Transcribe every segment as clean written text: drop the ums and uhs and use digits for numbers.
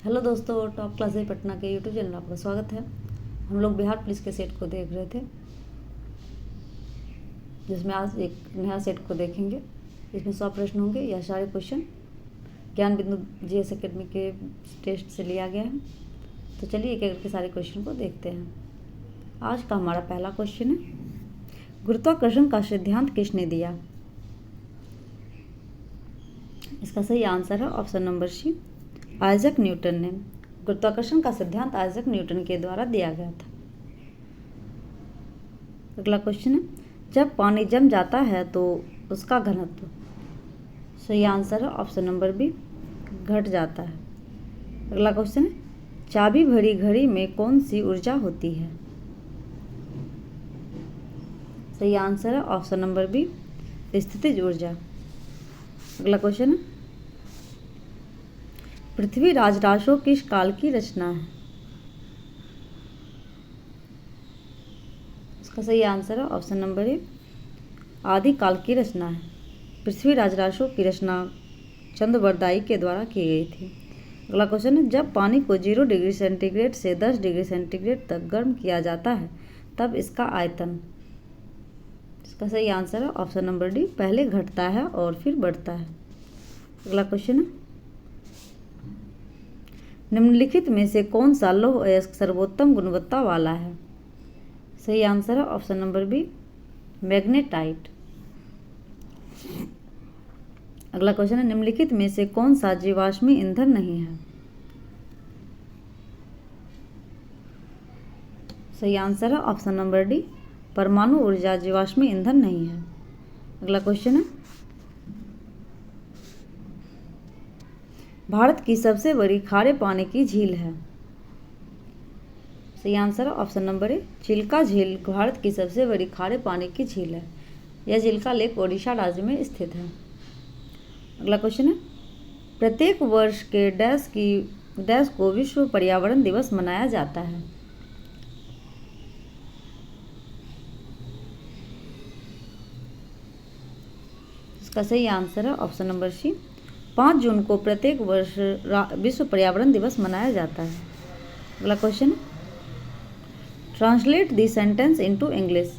Hello दोस्तों, top class ए पटना के YouTube channel में आपका स्वागत है। हम लोग बिहार पुलिस के सेट को देख रहे थे, जिसमें आज एक नया सेट को देखेंगे। इसमें 100 प्रश्न होंगे। यह सारे क्वेश्चन ज्ञान बिंदु जीएस एकेडमी के टेस्ट से लिया गया है। तो चलिए एक एक के सारे क्वेश्चन को देखते हैं। आज का हमारा पहला क्वेश्चन है, गुरुत्वाकर्षण का सिद्धांत किसने दिया? इसका सही आंसर है option number C, Isaac Newton ने। गुरुत्वाकर्षण का सिद्धांत आइजैक न्यूटन के द्वारा दिया गया था। अगला क्वेश्चन है, जब पानी जम जाता है तो उसका घनत्व? सही आंसर है ऑप्शन नंबर बी, घट जाता है। अगला क्वेश्चन है, चाबी भरी घड़ी में कौन सी ऊर्जा होती है? सही आंसर है ऑप्शन नंबर बी, स्थितिज ऊर्जा। अगला क्वेश्चन है, पृथ्वी राजराशो किस काल की रचना है? इसका सही आंसर है ऑप्शन नंबर ए, आदि काल की रचना है। पृथ्वी राजराशो की रचना चंद्रबरदाई के द्वारा की गई थी। अगला क्वेश्चन है, जब पानी को 0 डिग्री सेंटीग्रेड से 10 डिग्री सेंटीग्रेड तक गर्म किया जाता है तब इसका आयतन? इसका सही आंसर है ऑप्शन नंबर डी, पहले घटता है और फिर बढ़ता है। अगला क्वेश्चन है, निम्नलिखित में से कौन सा लौह अयस्क सर्वोत्तम गुणवत्ता वाला है? सही आंसर है ऑप्शन नंबर बी, मैग्नेटाइट। अगला क्वेश्चन है, निम्नलिखित में से कौन सा जीवाश्मी ईंधन नहीं है? सही आंसर है ऑप्शन नंबर डी, परमाणु ऊर्जा जीवाश्मी ईंधन नहीं है। अगला क्वेश्चन है, भारत की सबसे बड़ी खारे पानी की झील है? सही आंसर है ऑप्शन नंबर ए, चिल्का झील भारत की सबसे बड़ी खारे पानी की झील है। यह चिल्का लेक ओडिशा राज्य में स्थित है। अगला क्वेश्चन है, प्रत्येक वर्ष के डैश को विश्व पर्यावरण दिवस मनाया जाता है? इसका सही आंसर है ऑप्शन नंबर सी, 5 जून को प्रत्येक वर्ष विश्व पर्यावरण दिवस मनाया जाता है। अगला question, translate the sentence into English.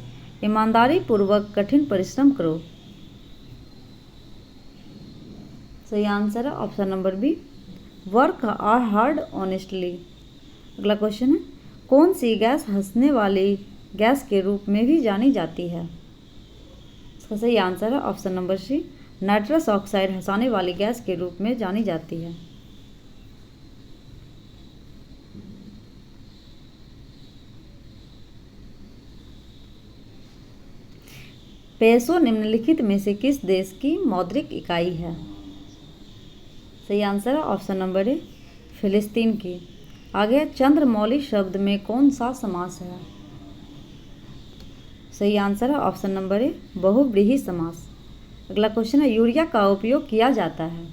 ईमानदारी पूर्वक कठिन परिश्रम करो। सही आंसर है option number B, work hard honestly. अगला क्वेश्चन है, कौन सी गैस हंसने वाली गैस के रूप में भी जानी जाती है? इसका सही आंसर है option number C, nitrous oxide हंसाने वाली गैस के रूप में जानी जाती है। पेसो निम्नलिखित में से किस देश की मौद्रिक इकाई है? सही आंसर है ऑप्शन नंबर ए, फिलिस्तीन की। आगे, चंद्रमौली शब्द में कौन सा समास है? सही आंसर है ऑप्शन नंबर ए, बहुव्रीहि समास। अगला क्वेश्चन है, यूरिया का उपयोग किया जाता है?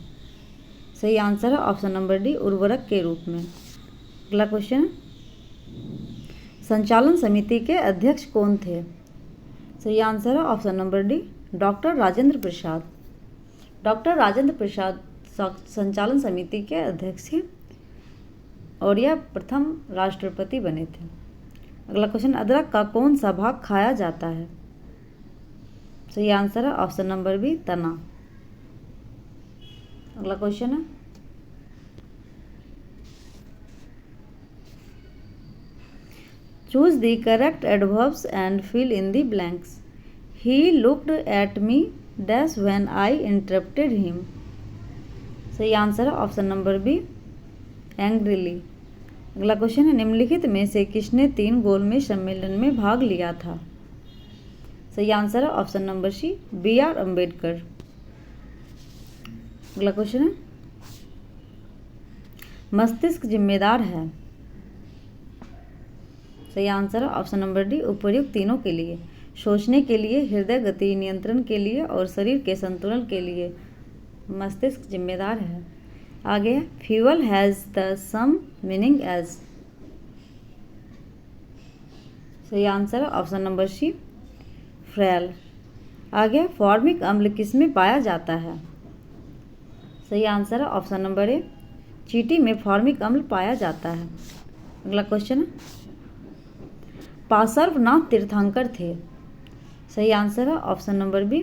सही आंसर है ऑप्शन नंबर डी, उर्वरक के रूप में। अगला क्वेश्चन, संचालन समिति के अध्यक्ष कौन थे? सही आंसर है option number D, doctor Rajendra Prasad. Doctor Rajendra Prasad संचालन समिति के अध्यक्ष थे और यह प्रथम राष्ट्रपति बने थे। अगला क्वेश्चन, अदरक का कौन सा भाग खाया जाता है? सही आंसर है ऑप्शन नंबर बी, तना। अगला क्वेश्चन है, choose the correct adverbs and fill in the blanks. He looked at me dash when I interrupted him. सही आंसर है ऑप्शन नंबर बी, एंग्रीली। अगला क्वेश्चन है, निम्नलिखित में से किसने 3 गोलमेज सम्मेलन में भाग लिया था? सही आंसर है option number C, BR Ambedkar. अगला क्वेश्चन है, मस्तिष्क जिम्मेदार है? सही आंसर है ऑप्शन नंबर डी, उपर्युक्त तीनों के लिए, सोचने के लिए, हृदय गति नियंत्रण के लिए और शरीर के संतुलन के लिए मस्तिष्क जिम्मेदार है। आगे, fuel has the same meaning as. सही आंसर है ऑप्शन नंबर सी, फ्रेल। आगे, फॉर्मिक अम्ल किसमें पाया जाता है? सही आंसर है ऑप्शन नंबर ए, चींटी में फॉर्मिक अम्ल पाया जाता है। अगला क्वेश्चन, पार्श्वनाथ तीर्थंकर थे। सही आंसर है ऑप्शन नंबर बी,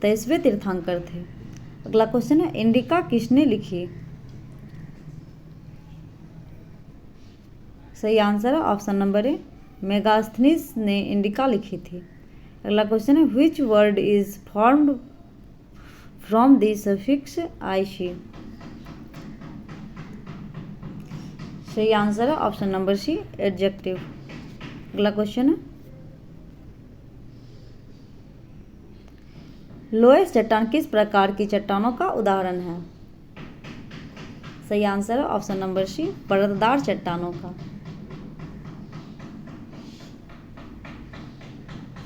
23वें तीर्थंकर थे। अगला क्वेश्चन है, इंडिका किसने लिखी? सही आंसर है ऑप्शन नंबर ए, मेगास्थनीज ने इंडिका लिखी थी। अगला क्वेश्चन है, which word is formed from the suffix ish? सही आंसर है ऑप्शन नंबर सी, एडजेक्टिव। अगला क्वेश्चन है, लोएस्ट चट्टान किस प्रकार की चट्टानों का उदाहरण है? सही आंसर है ऑप्शन नंबर सी, परतदार चट्टानों का।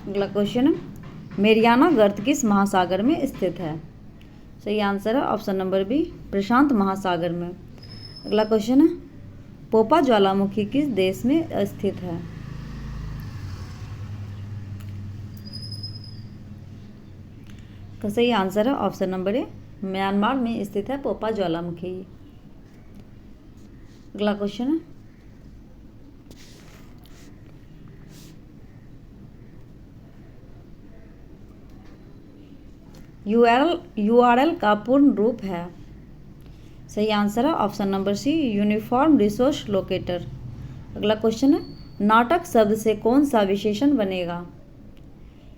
अगला क्वेश्चन है, मेरियाना गर्त किस महासागर में स्थित है? सही आंसर है ऑप्शन नंबर बी, प्रशांत महासागर में। अगला क्वेश्चन है, पोपा ज्वालामुखी किस देश में स्थित है? तो सही आंसर है ऑप्शन नंबर ए, म्यांमार में स्थित है पोपा ज्वालामुखी। अगला क्वेश्चन है, यूआरएल का पूर्ण रूप है? सही आंसर है option number C, uniform resource locator. अगला क्वेश्चन है, नाटक शब्द से कौन सा विशेषण बनेगा?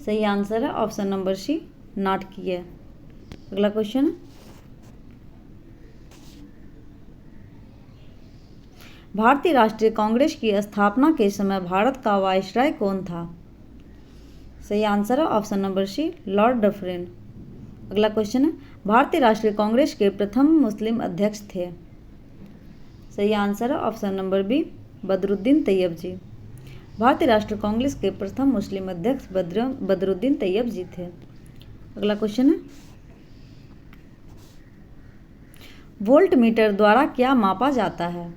सही आंसर है ऑप्शन नंबर सी, नाटकीय। अगला क्वेश्चन, भारतीय राष्ट्रीय कांग्रेस की स्थापना के समय भारत का वायसराय कौन था? सही आंसर है option number C, Lord Dufferin. अगला क्वेश्चन है, भारतीय राष्ट्रीय कांग्रेस के प्रथम मुस्लिम अध्यक्ष थे? सही आंसर है option number B, Badruddin Tyabji. भारतीय राष्ट्रीय कांग्रेस के प्रथम मुस्लिम अध्यक्ष बदरुद्दीन तैयब जी थे। अगला क्वेश्चन है, वोल्ट मीटर द्वारा क्या मापा जाता है?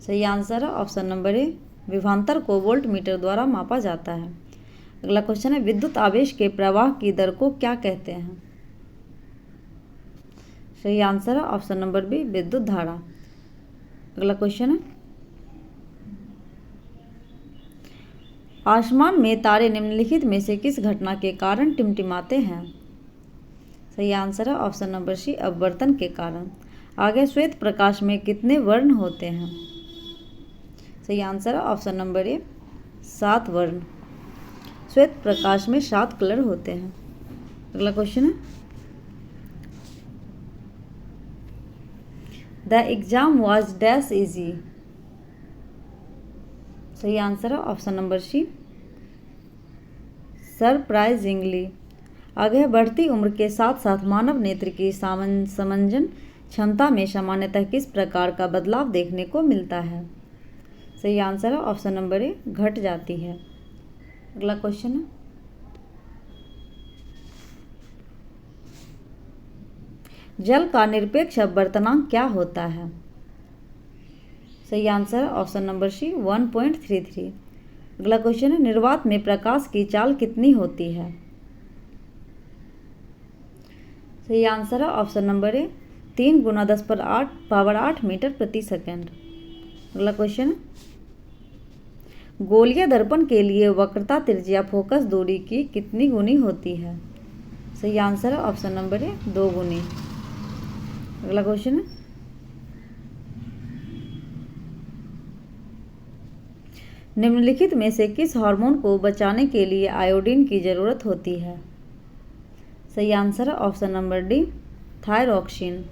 सही आंसर है ऑप्शन नंबर ए, विभवांतर को वोल्ट मीटर द्वारा मापा जाता है। अगला क्वेश्चन है, विद्युत आवेश के प्रवाह की दर को क्या कहते हैं? सही आंसर है ऑप्शन नंबर बी, विद्युत धारा। अगला क्वेश्चन है, आसमान में तारे निम्नलिखित में से किस घटना के कारण टिमटिमाते हैं? सही आंसर है ऑप्शन नंबर सी, अपवर्तन के कारण। आगे, श्वेत प्रकाश में कितने वर्ण होते हैं? सही आंसर है ऑप्शन नंबर ए, 7 वर्ण। श्वेत प्रकाश में 7 कलर होते हैं। अगला क्वेश्चन है, the exam was dash easy? सही आंसर है ऑप्शन नंबर सी, सरप्राइजिंगली। आगे, बढ़ती उम्र के साथ साथ मानव नेत्र की समंजन क्षमता में सामान्यतः किस प्रकार का बदलाव देखने को मिलता है? सही आंसर है ऑप्शन नंबर ए, घट जाती है। अगला क्वेश्चन है, जल का निरपेक्ष अपवर्तनांक क्या होता है? सही आंसर है ऑप्शन नंबर सी, 1.33। अगला क्वेश्चन है, निर्वात में प्रकाश की चाल कितनी होती है? सही आंसर है ऑप्शन नंबर ए, 3 × 10⁸ मीटर प्रति सेकेंड। अगला क्वेश्चन, गोलीय दर्पण के लिए वक्रता त्रिज्या फोकस दूरी की कितनी गुनी होती है? सही आंसर है ऑप्शन नंबर ए, 2 गुनी। अगला क्वेश्चन है, निम्नलिखित में से किस हार्मोन को बचाने के लिए आयोडीन की जरूरत होती है? सही आंसर है ऑप्शन नंबर डी, थायरॉक्सिन।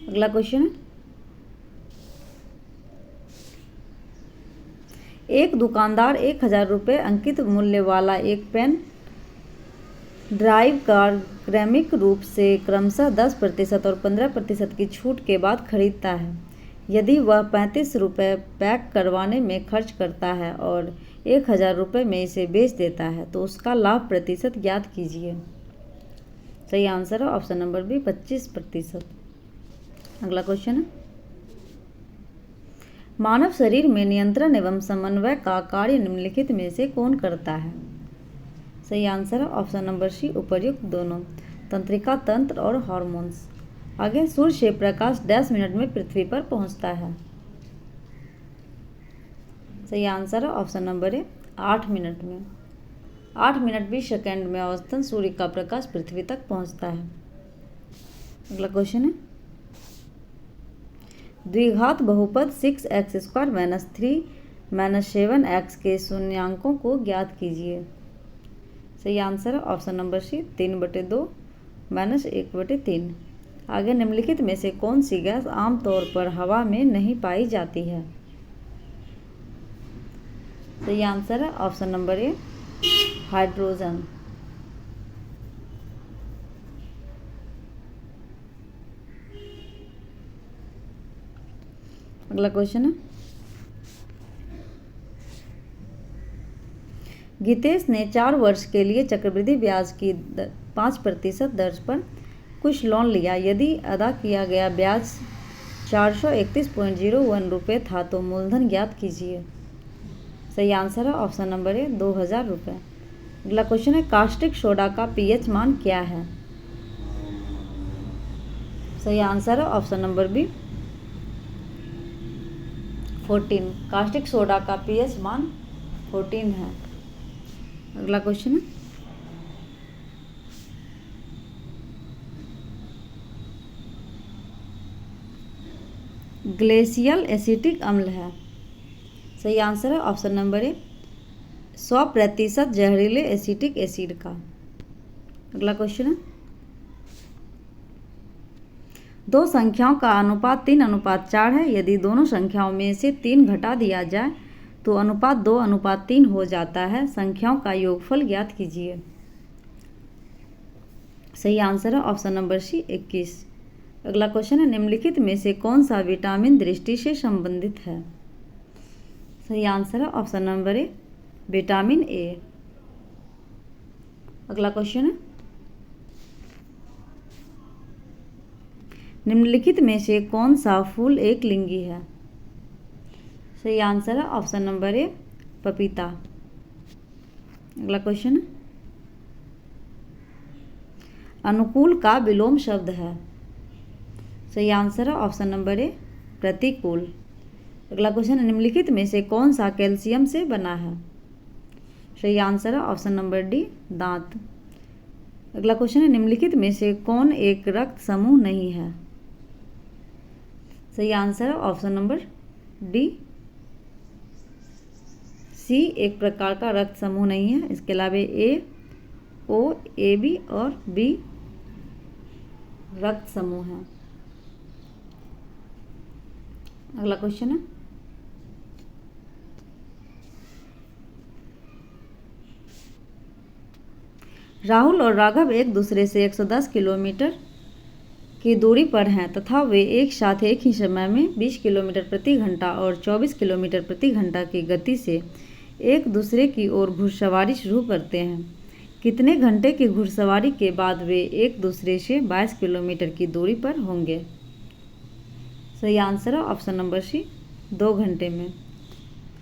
अगला क्वेश्चन, एक दुकानदार 1000 रुपये अंकित मूल्य वाला एक पेन ड्राइव कार क्रमिक रूप से क्रमशः 10% और 15% की छूट के बाद खरीदता है। यदि वह 35 रुपये पैक करवाने में खर्च करता है और 1000 रुपये में इसे बेच देता है तो उसका लाभ प्रतिशत ज्ञात कीजिए। सही आंसर है ऑप्शन नंबर बी, 25%। अगला क्वेश्चन है, मानव शरीर में नियंत्रण एवं समन्वय का कार्य निम्नलिखित में से कौन करता है? सही आंसर है ऑप्शन नंबर सी, उपर्युक्त दोनों, तंत्रिका तंत्र और हार्मोन्स। आगे सूर्य से प्रकाश 10 मिनट में पृथ्वी पर पहुंचता है। सही आंसर है ऑप्शन नंबर ए 8 मिनट में। 8 मिनट 20 सेकेंड में औसतन सूर्य का प्रकाश पृथ्वी तक पहुंचता है। अगला क्वेश्चन है, द्विघात बहुपद 6x² - 3 - 7x के शून्यांकों को ज्ञात कीजिए। सही आंसर है ऑप्शन नंबर सी 3/2 - 1/3। आगे निम्नलिखित में से कौन सी गैस आमतौर पर हवा में नहीं पाई जाती है। सही आंसर है ऑप्शन नंबर ए हाइड्रोजन। अगला क्वेश्चन है, गीतेश ने 4 वर्ष के लिए चक्रवृद्धि ब्याज की 5% दर पर कुछ लोन लिया। यदि अदा किया गया ब्याज 431.01 रुपये था तो मूलधन ज्ञात कीजिए। सही आंसर है ऑप्शन नंबर ए 2000 रुपये। अगला क्वेश्चन है, कास्टिक सोडा का पीएच मान क्या है। सही आंसर है option number B 14। Caustic soda का पीएच मान 14 है। अगला क्वेश्चन है, ग्लेशियल एसिटिक अम्ल है। सही आंसर है ऑप्शन नंबर ए 100% जहरीले एसिटिक एसिड का। अगला क्वेश्चन है, दो संख्याओं का अनुपात 3:4 है। यदि दोनों संख्याओं में से 3 घटा दिया जाए तो अनुपात 2:3 हो जाता है। संख्याओं का योगफल ज्ञात कीजिए। सही आंसर है ऑप्शन नंबर सी 21। अगला क्वेश्चन है, निम्नलिखित में से कौन सा विटामिन दृष्टि से संबंधित है। सही आंसर है option number A vitamin A. अगला क्वेश्चन है, निम्नलिखित में से कौन सा फूल एक लिंगी है। सही आंसर है ऑप्शन नंबर ए पपीता। अगला क्वेश्चन है, अनुकूल का विलोम शब्द है। सही आंसर है ऑप्शन नंबर ए प्रतिकूल। अगला क्वेश्चन है, निम्नलिखित में से कौन सा कैल्शियम से बना है। सही आंसर है ऑप्शन नंबर डी दांत। अगला क्वेश्चन है, निम्नलिखित में से कौन एक रक्त समूह नहीं है। सही आंसर है ऑप्शन नंबर डी सी एक प्रकार का रक्त समूह नहीं है। इसके अलावा ए, ओ, ए बी और बी रक्त समूह है। अगला क्वेश्चन है, राहुल और राघव एक दूसरे से 110 किलोमीटर की दूरी पर हैं तथा वे एक साथ एक ही समय में 20 किलोमीटर प्रति घंटा और 24 किलोमीटर प्रति घंटा की गति से एक दूसरे की ओर घुड़सवारी शुरू करते हैं। कितने घंटे की घुड़सवारी के बाद वे एक दूसरे से 22 किलोमीटर की दूरी पर होंगे। सही आंसर है ऑप्शन नंबर सी 2 घंटे में।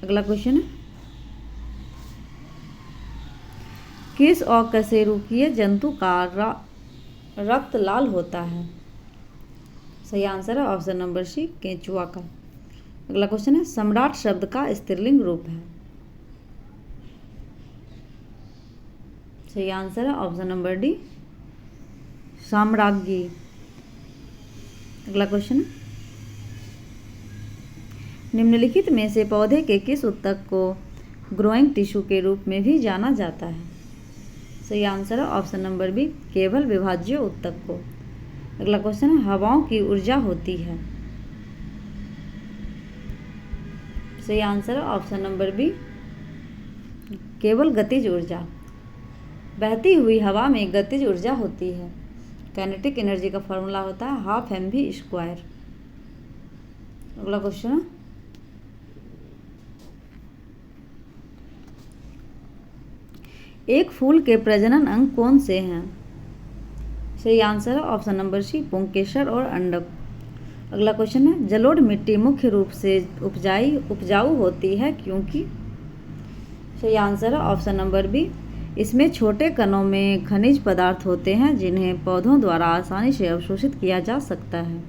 अगला क्वेश्चन है, किस अकशेरुकीय जंतु का रक्त लाल होता है। सही आंसर है ऑप्शन नंबर सी केंचुआ का। अगला क्वेश्चन है, सम्राट शब्द का स्त्रीलिंग रूप है। सही आंसर है ऑप्शन नंबर डी साम्राज्ञी। अगला क्वेश्चन है, निम्नलिखित में से पौधे के किस ऊतक को ग्रोइंग टिश्यू के रूप में भी जाना जाता है। सही आंसर है ऑप्शन नंबर बी केवल विभाज्य ऊतक को। अगला क्वेश्चन है, हवाओं की ऊर्जा होती है। सही आंसर है ऑप्शन नंबर बी केवल गतिज ऊर्जा। बहती हुई हवा में गतिज ऊर्जा होती है। काइनेटिक एनर्जी का फॉर्मूला होता है ½ mv²। अगला क्वेश्चन है, एक फूल के प्रजनन अंग कौन से हैं। सही आंसर है ऑप्शन नंबर सी पुंकेसर और अंडक। अगला क्वेश्चन है, जलोढ़ मिट्टी मुख्य रूप से उपजाऊ होती है क्योंकि। सही आंसर है ऑप्शन नंबर बी इसमें छोटे कणों में खनिज पदार्थ होते हैं जिन्हें पौधों द्वारा आसानी से अवशोषित किया जा सकता है।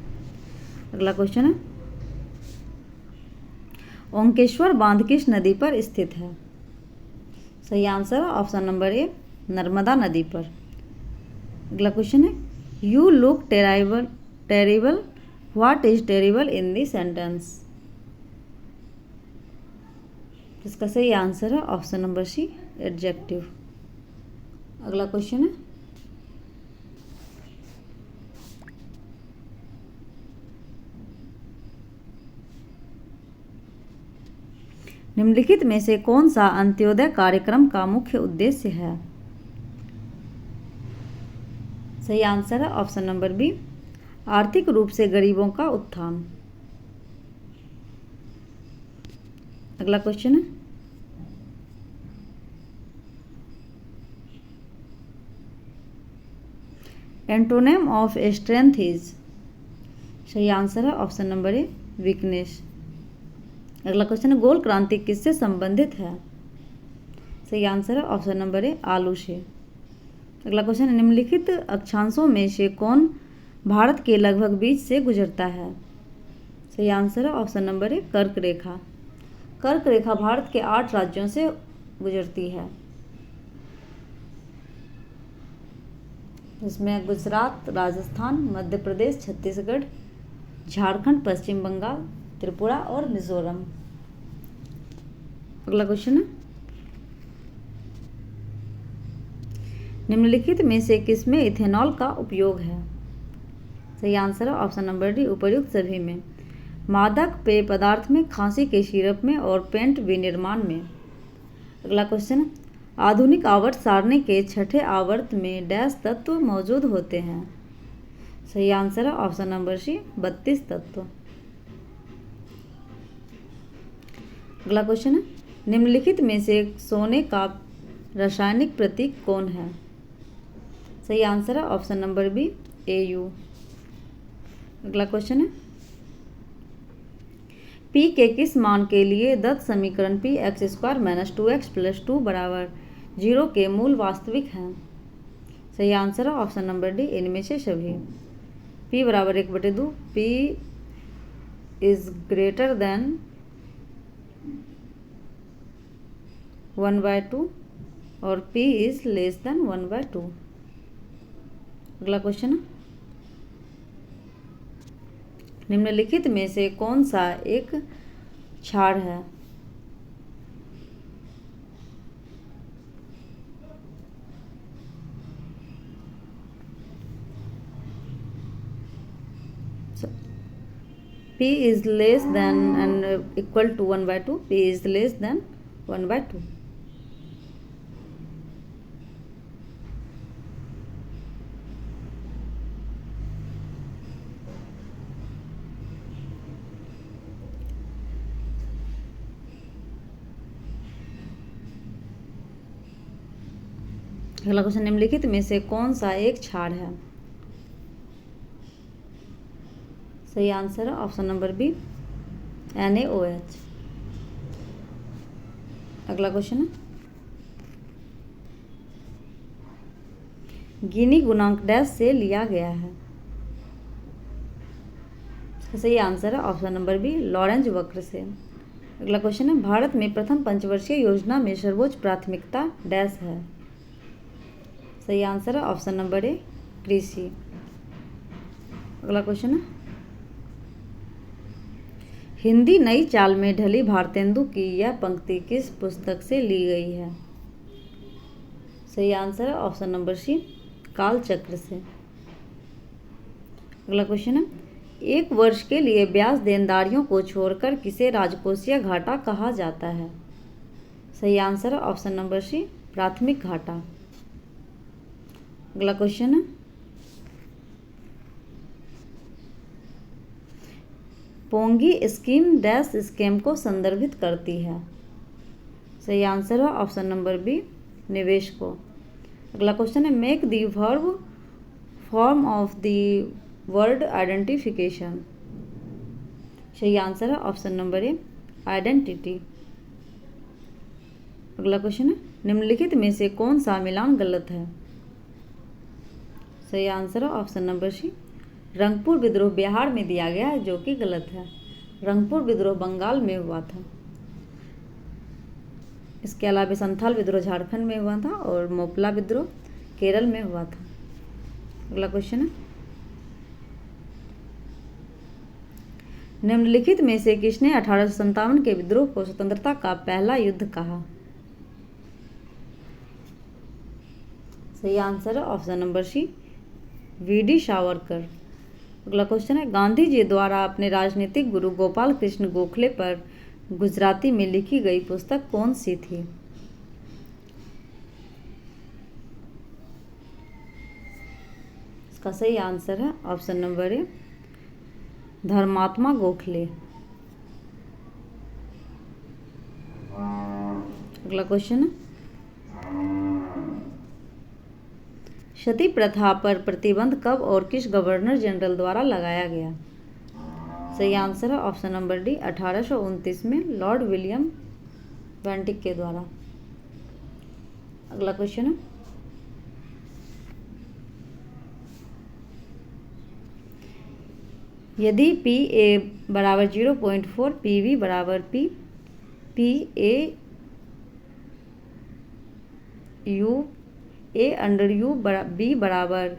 अगला क्वेश्चन है, ओंकेश्वर बांध किस नदी पर स्थित है? सही answer option number A, Narmada नदी पर। अगला क्वेश्चन है, you look terrible, what is terrible in the sentence? इसका सही आंसर है ऑप्शन नंबर सी, एडजेक्टिव। अगला क्वेश्चन है, निम्नलिखित में से कौन सा अंत्योदय कार्यक्रम का मुख्य उद्देश्य है? सही आंसर है ऑप्शन नंबर बी, आर्थिक रूप से गरीबों का उत्थान। अगला क्वेश्चन है, एंटोनिम ऑफ स्ट्रेंथ इज? सही आंसर है ऑप्शन नंबर ए, वीकनेस। अगला क्वेश्चन है, गोल क्रांति किससे संबंधित है? सही आंसर है ऑप्शन नंबर ए, आलू से। अगला क्वेश्चन है, निम्नलिखित अक्षांशों में से कौन भारत के लगभग बीच से गुजरता है? सही आंसर है ऑप्शन नंबर ए, कर्क रेखा। कर्क रेखा भारत के 8 राज्यों से गुजरती है, जिसमें गुजरात, राजस्थान, मध्य प्रदेश, छत्तीसगढ़, झारखंड, पश्चिम बंगाल, त्रिपुरा और मिजोरम। अगला क्वेश्चन है, निम्नलिखित में से किसमें इथेनॉल का उपयोग है? सही आंसर है ऑप्शन नंबर डी, उपर्युक्त सभी में। मादक पेय पदार्थ में, खांसी के सिरप में और पेंट विनिर्माण में। अगला क्वेश्चन, आधुनिक आवर्त सारणी के छठे आवर्त में डैश तत्व मौजूद होते हैं? सही आंसर है ऑप्शन नंबर सी, 32 तत्व। अगला क्वेश्चन है, निम्नलिखित में से सोने का रासायनिक प्रतीक कौन है? सही आंसर है ऑप्शन नंबर बी, Au। अगला क्वेश्चन है, P के किस मान के लिए दत्त समीकरण px² - 2x + 2 = 0 के मूल वास्तविक हैं? सही आंसर है ऑप्शन नंबर डी, इनमें से सभी। p = 1/2, p is greater than 1/2 और p इज लेस देन 1/2। अगला क्वेश्चन है, निम्नलिखित में से कौन सा एक क्षार है? P is less than and equal to 1/2, P is less than 1/2। अगला क्वेश्चन, निम्नलिखित में से कौन सा एक क्षार है? सही आंसर है ऑप्शन नंबर बी, NaOH। अगला क्वेश्चन है, गिनी गुणांक डैश से लिया गया है? सही आंसर है ऑप्शन नंबर बी, लॉरेंज वक्र से। अगला क्वेश्चन है, भारत में प्रथम पंचवर्षीय योजना में सर्वोच्च प्राथमिकता डैश है? सही आंसर है ऑप्शन नंबर ए, कृषि। अगला क्वेश्चन है, हिंदी नई चाल में ढली भारतेंदु की यह पंक्ति किस पुस्तक से ली गई है? सही आंसर है ऑप्शन नंबर सी, कालचक्र से। अगला क्वेश्चन है, एक वर्ष के लिए ब्याज देनदारियों को छोड़कर किसे राजकोषीय घाटा कहा जाता है? सही आंसर है ऑप्शन नंबर सी, प्राथमिक घाटा। अगला क्वेश्चन है, पोंगी स्कीम डैश स्कीम को संदर्भित करती है? सही आंसर है ऑप्शन नंबर बी, निवेश को। अगला क्वेश्चन है, make the verb form of the word identification? सही आंसर है ऑप्शन नंबर ए, आइडेंटिटी। अगला क्वेश्चन है, निम्नलिखित में से कौन सा मिलान गलत है? सही आंसर है ऑप्शन नंबर सी, रंगपुर विद्रोह बिहार में दिया गया है, जो कि गलत है। रंगपुर विद्रोह बंगाल में हुआ था। इसके अलावा संथाल विद्रोह झारखंड में हुआ था और मोपला विद्रोह केरल में हुआ था। अगला क्वेश्चन है, निम्नलिखित में से किसने 1857 के विद्रोह को स्वतंत्रता का पहला युद्ध कहा? सही आंसर है option number C, VD Savarkar. अगला क्वेश्चन है, गांधी जी द्वारा अपने राजनीतिक गुरु गोपाल कृष्ण गोखले पर गुजराती में लिखी गई पुस्तक कौन सी थी? इसका सही आंसर है ऑप्शन नंबर ए, धर्मात्मा गोखले। अगला क्वेश्चन है, सती प्रथा पर प्रतिबंध कब और किस गवर्नर जनरल द्वारा लगाया गया? सही आंसर है ऑप्शन नंबर डी, 1829 में लॉर्ड विलियम बेंटिक के द्वारा। अगला क्वेश्चन है, यदि पी ए बराबर 0.4, पी वी बराबर P A U A under U B बराबर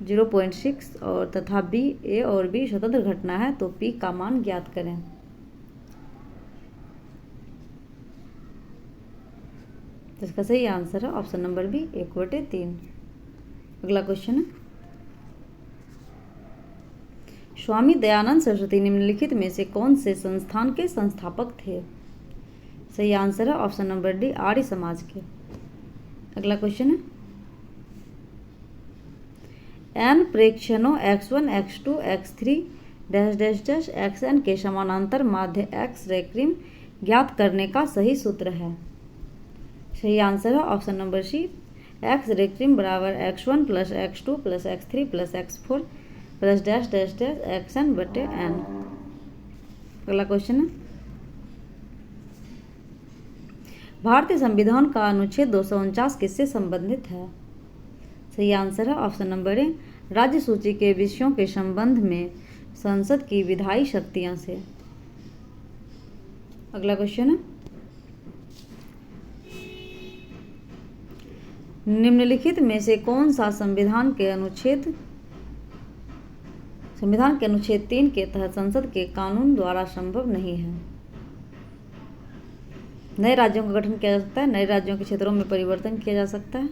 0.6 और तथा बी ए और बी स्वतंत्र घटना है तो पी का मान ज्ञात करें। तो इसका सही आंसर है ऑप्शन नंबर बी, 1/3। अगला क्वेश्चन है, स्वामी दयानंद सरस्वती निम्नलिखित में से कौन से संस्थान के संस्थापक थे? सही आंसर है option number D, Arya Samaj के। अगला क्वेश्चन है, N प्रेक्षणों x1 x2 x3 xn के समानांतर माध्य x रेक्रीम ज्ञात करने का सही सूत्र है। सही आंसर है ऑप्शन नंबर सी, x रेक्रीम बराबर x1 plus x2 plus x3 plus x4 plus dash dash dash xn बटे n। अगला क्वेश्चन है, भारतीय संविधान का अनुच्छेद 249 किससे संबंधित है? सही आंसर है ऑप्शन नंबर ए, राज्य सूची के विषयों के संबंध में संसद की विधायी शक्तियां से। अगला क्वेश्चन है, निम्नलिखित में से कौन सा संविधान के अनुच्छेद 3 के तहत संसद के कानून द्वारा संभव नहीं है? नए राज्यों का गठन किया जा सकता है, नए राज्यों के क्षेत्रों में परिवर्तन किया जा सकता है,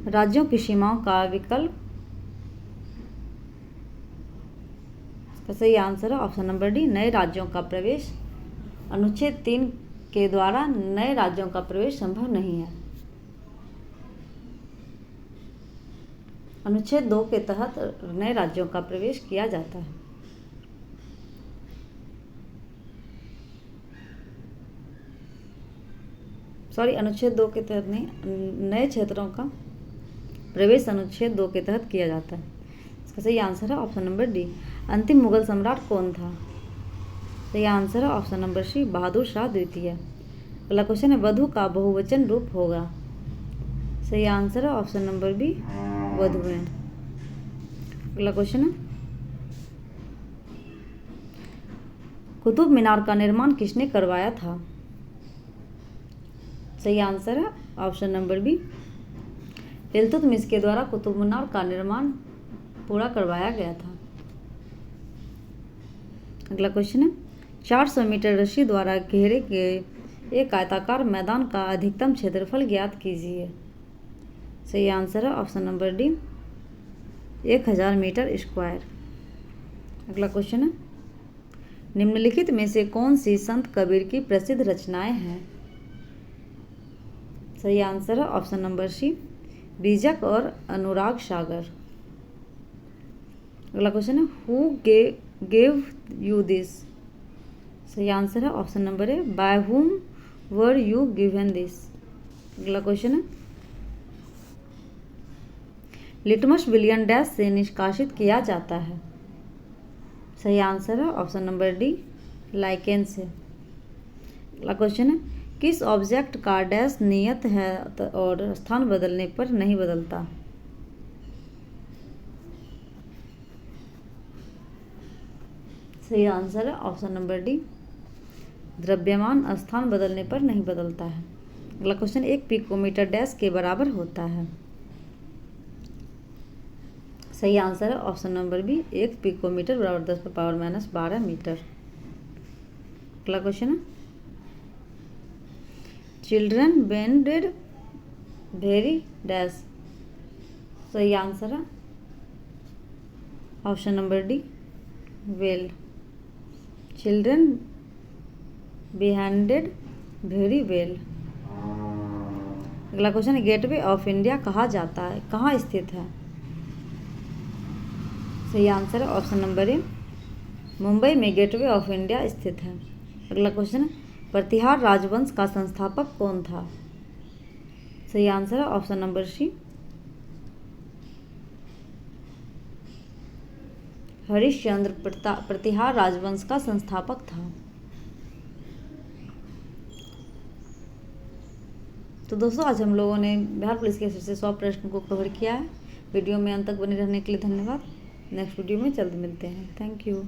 राज्यों की सीमाओं का विकल्प। इसका सही आंसर है ऑप्शन नंबर डी, नए राज्यों का प्रवेश। अनुच्छेद 3 के द्वारा नए राज्यों का प्रवेश संभव नहीं है। अनुच्छेद 2 के तहत नए राज्यों का प्रवेश किया जाता है। अनुच्छेद 2 के तहत नहीं, नए क्षेत्रों का प्रवेश अनुच्छेद 2 के तहत किया जाता है। इसका सही आंसर है ऑप्शन नंबर डी, अंतिम मुगल सम्राट कौन था? सही आंसर है ऑप्शन नंबर सी, बहादुर शाह द्वितीय। अगला क्वेश्चन है, वधु का बहुवचन रूप होगा? सही आंसर है ऑप्शन नंबर बी, वधुएं। अगला क्वेश्चन है, कुतुब मीनार का निर्माण किसने करवाया था? सही आंसर है ऑप्शन नंबर बी, इल्तुतमिश के द्वारा कुतुब मीनार का निर्माण पूरा करवाया गया था। अगला क्वेश्चन है, 400 मीटर रस्सी द्वारा घेरे गए एक आयताकार मैदान का अधिकतम क्षेत्रफल ज्ञात कीजिए। सही आंसर है option number D, 1000 metre square. अगला क्वेश्चन है, निम्नलिखित में से कौन सी संत कबीर की प्रसिद्ध रचनाएं हैं? सही आंसर है ऑप्शन नंबर सी, बीजक और अनुराग सागर। अगला क्वेश्चन है, हु गेव यू दिस? सही आंसर है option number A, by whom were you given this. अगला क्वेश्चन है, लिटमस विलियन डैश से निष्कासित किया जाता है? सही आंसर है ऑप्शन नंबर डी, लाइकेन से। अगला क्वेश्चन है, किस ऑब्जेक्ट का डैश नियत है और स्थान बदलने पर नहीं बदलता? सही आंसर है ऑप्शन नंबर डी, द्रव्यमान स्थान बदलने पर नहीं बदलता है। अगला क्वेश्चन, एक पिकोमीटर डैश के बराबर होता है? सही आंसर है ऑप्शन नंबर बी, एक पिकोमीटर बराबर 10⁻⁻12 मीटर। अगला क्वेश्चन है, चिल्ड्रन बेंडेड वेरी डैश। सही आंसर है option number D, well. Children behaved very well. अगला क्वेश्चन है, गेटवे ऑफ इंडिया कहा जाता है, कहाँ स्थित है? सही आंसर है ऑप्शन नंबर ए, मुंबई में गेटवे ऑफ इंडिया स्थित है। अगला क्वेश्चन है, प्रतिहार राजवंश का संस्थापक कौन था? सही आंसर है ऑप्शन नंबर सी, हरिश्चंद्र प्रतिहार राजवंश का संस्थापक था। तो दोस्तों, आज हम लोगों ने बिहार पुलिस के से 100 प्रश्न को कवर किया है। वीडियो में अंत तक बने रहने के लिए धन्यवाद। नेक्स्ट वीडियो में जल्द मिलते हैं। Thank you.